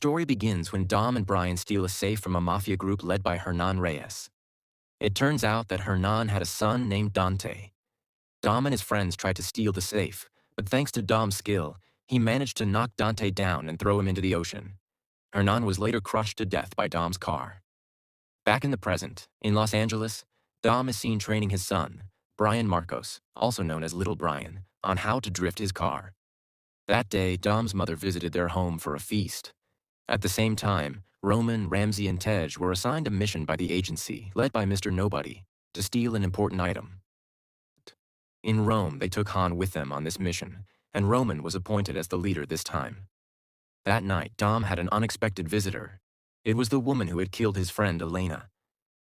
story begins when Dom and Brian steal a safe from a mafia group led by Hernan Reyes. It turns out that Hernan had a son named Dante. Dom and his friends tried to steal the safe, but thanks to Dom's skill, he managed to knock Dante down and throw him into the ocean. Hernan was later crushed to death by Dom's car. Back in the present, in Los Angeles, Dom is seen training his son, Brian Marcos, also known as Little Brian, on how to drift his car. That day, Dom's mother visited their home for a feast. At the same time, Roman, Ramsey, and Tej were assigned a mission by the agency, led by Mr. Nobody, to steal an important item. In Rome, they took Han with them on this mission, and Roman was appointed as the leader this time. That night, Dom had an unexpected visitor. It was the woman who had killed his friend Elena.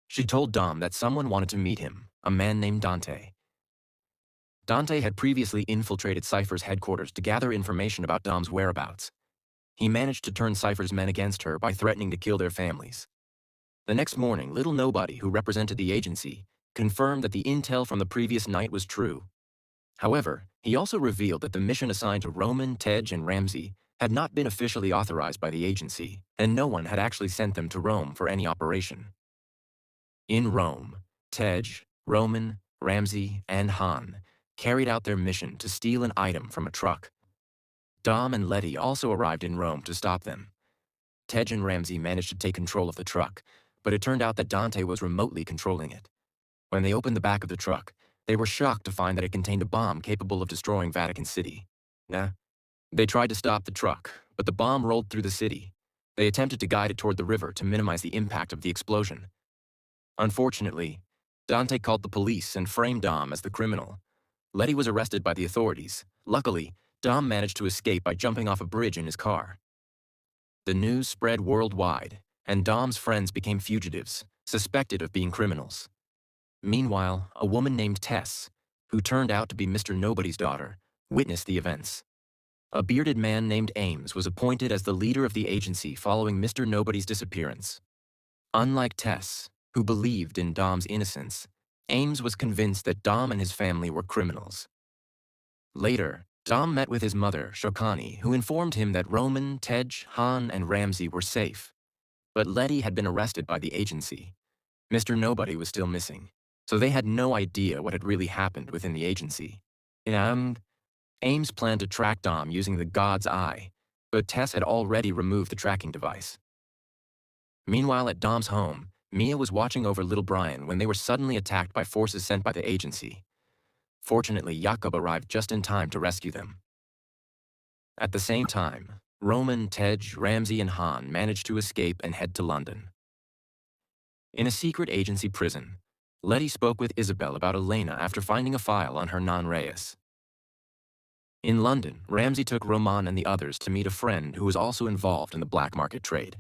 She told Dom that someone wanted to meet him, a man named Dante. Dante had previously infiltrated Cypher's headquarters to gather information about Dom's whereabouts. He managed to turn Cypher's men against her by threatening to kill their families. The next morning, Little Nobody, who represented the agency, confirmed that the intel from the previous night was true. However, he also revealed that the mission assigned to Roman, Tej, and Ramsey had not been officially authorized by the agency, and no one had actually sent them to Rome for any operation. In Rome, Tej, Roman, Ramsey, and Han carried out their mission to steal an item from a truck. Dom and Letty also arrived in Rome to stop them. Tej and Ramsey managed to take control of the truck, but it turned out that Dante was remotely controlling it. When they opened the back of the truck, they were shocked to find that it contained a bomb capable of destroying Vatican City. They tried to stop the truck, but the bomb rolled through the city. They attempted to guide it toward the river to minimize the impact of the explosion. Unfortunately, Dante called the police and framed Dom as the criminal. Letty was arrested by the authorities. Luckily, Dom managed to escape by jumping off a bridge in his car. The news spread worldwide, and Dom's friends became fugitives, suspected of being criminals. Meanwhile, a woman named Tess, who turned out to be Mr. Nobody's daughter, witnessed the events. A bearded man named Ames was appointed as the leader of the agency following Mr. Nobody's disappearance. Unlike Tess, who believed in Dom's innocence, Ames was convinced that Dom and his family were criminals. Later, Dom met with his mother, Shokani, who informed him that Roman, Tej, Han, and Ramsey were safe. But Letty had been arrested by the agency. Mr. Nobody was still missing, so they had no idea what had really happened within the agency. Ames planned to track Dom using the God's Eye, but Tess had already removed the tracking device. Meanwhile, at Dom's home, Mia was watching over Little Brian when they were suddenly attacked by forces sent by the agency. Fortunately, Jakob arrived just in time to rescue them. At the same time, Roman, Tej, Ramsey, and Han managed to escape and head to London. In a secret agency prison, Letty spoke with Isabel about Elena after finding a file on Hernan Reyes. In London, Ramsey took Roman and the others to meet a friend who was also involved in the black market trade.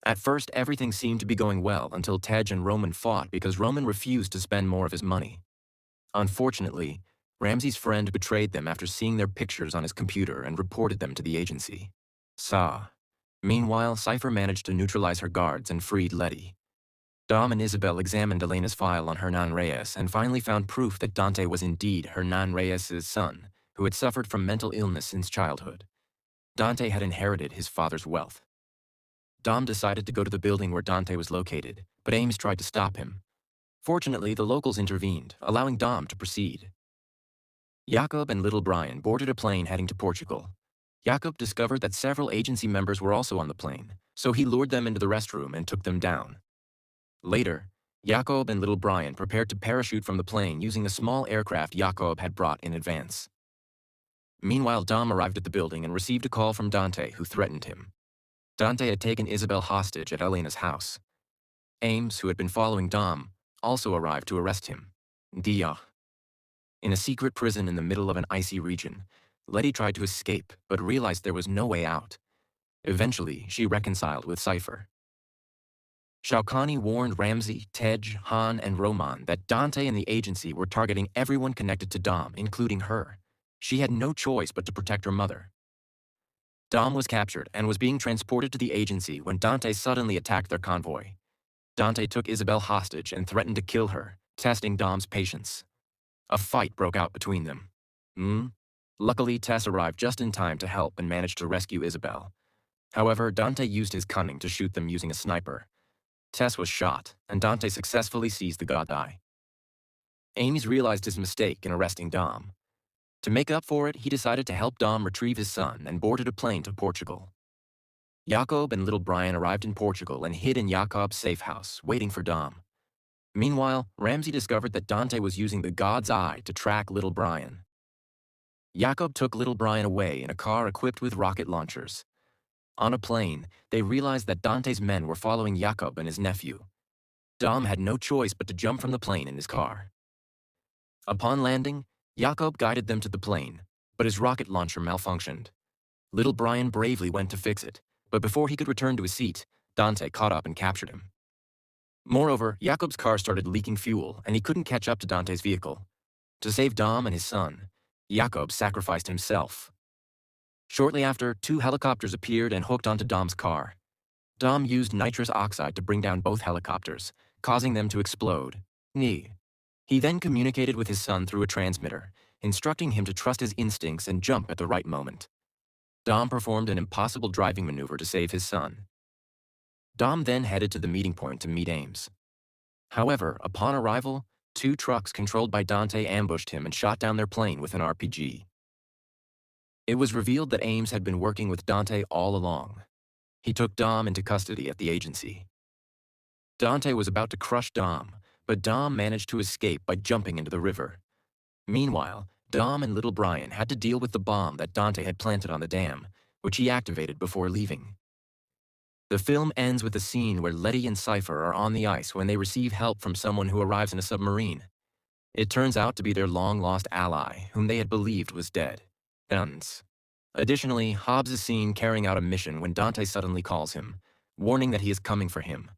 At first, everything seemed to be going well until Tej and Roman fought because Roman refused to spend more of his money. Unfortunately, Ramsey's friend betrayed them after seeing their pictures on his computer and reported them to the agency. Meanwhile, Cypher managed to neutralize her guards and freed Letty. Dom and Isabel examined Elena's file on Hernan Reyes and finally found proof that Dante was indeed Hernan Reyes' son, who had suffered from mental illness since childhood. Dante had inherited his father's wealth. Dom decided to go to the building where Dante was located, but Ames tried to stop him. Fortunately, the locals intervened, allowing Dom to proceed. Jakob and Little Brian boarded a plane heading to Portugal. Jakob discovered that several agency members were also on the plane, so he lured them into the restroom and took them down. Later, Jakob and Little Brian prepared to parachute from the plane using a small aircraft Jakob had brought in advance. Meanwhile, Dom arrived at the building and received a call from Dante, who threatened him. Dante had taken Isabel hostage at Elena's house. Ames, who had been following Dom, also arrived to arrest him. In a secret prison in the middle of an icy region, Letty tried to escape but realized there was no way out. Eventually, she reconciled with Cypher. Shokani warned Ramsey, Tej, Han, and Roman that Dante and the agency were targeting everyone connected to Dom, including her. She had no choice but to protect her mother. Dom was captured and was being transported to the agency when Dante suddenly attacked their convoy. Dante took Isabel hostage and threatened to kill her, testing Dom's patience. A fight broke out between them. Luckily, Tess arrived just in time to help and managed to rescue Isabel. However, Dante used his cunning to shoot them using a sniper. Tess was shot, and Dante successfully seized the god eye. Ames realized his mistake in arresting Dom. To make up for it, he decided to help Dom retrieve his son and boarded a plane to Portugal. Jacob and little Brian arrived in Portugal and hid in Jacob's safe house, waiting for Dom. Meanwhile, Ramsey discovered that Dante was using the god's eye to track little Brian. Jacob took little Brian away in a car equipped with rocket launchers. On a plane, they realized that Dante's men were following Jacob and his nephew. Dom had no choice but to jump from the plane in his car. Upon landing, Jacob guided them to the plane, but his rocket launcher malfunctioned. Little Brian bravely went to fix it, but before he could return to his seat, Dante caught up and captured him. Moreover, Jacob's car started leaking fuel, and he couldn't catch up to Dante's vehicle. To save Dom and his son, Jacob sacrificed himself. Shortly after, 2 helicopters appeared and hooked onto Dom's car. Dom used nitrous oxide to bring down both helicopters, causing them to explode. He then communicated with his son through a transmitter, instructing him to trust his instincts and jump at the right moment. Dom performed an impossible driving maneuver to save his son. Dom then headed to the meeting point to meet Ames. However, upon arrival, 2 trucks controlled by Dante ambushed him and shot down their plane with an RPG. It was revealed that Ames had been working with Dante all along. He took Dom into custody at the agency. Dante was about to crush Dom, but Dom managed to escape by jumping into the river. Meanwhile, Dom and little Brian had to deal with the bomb that Dante had planted on the dam, which he activated before leaving. The film ends with a scene where Letty and Cypher are on the ice when they receive help from someone who arrives in a submarine. It turns out to be their long-lost ally, whom they had believed was dead. Additionally, Hobbs is seen carrying out a mission when Dante suddenly calls him, warning that he is coming for him,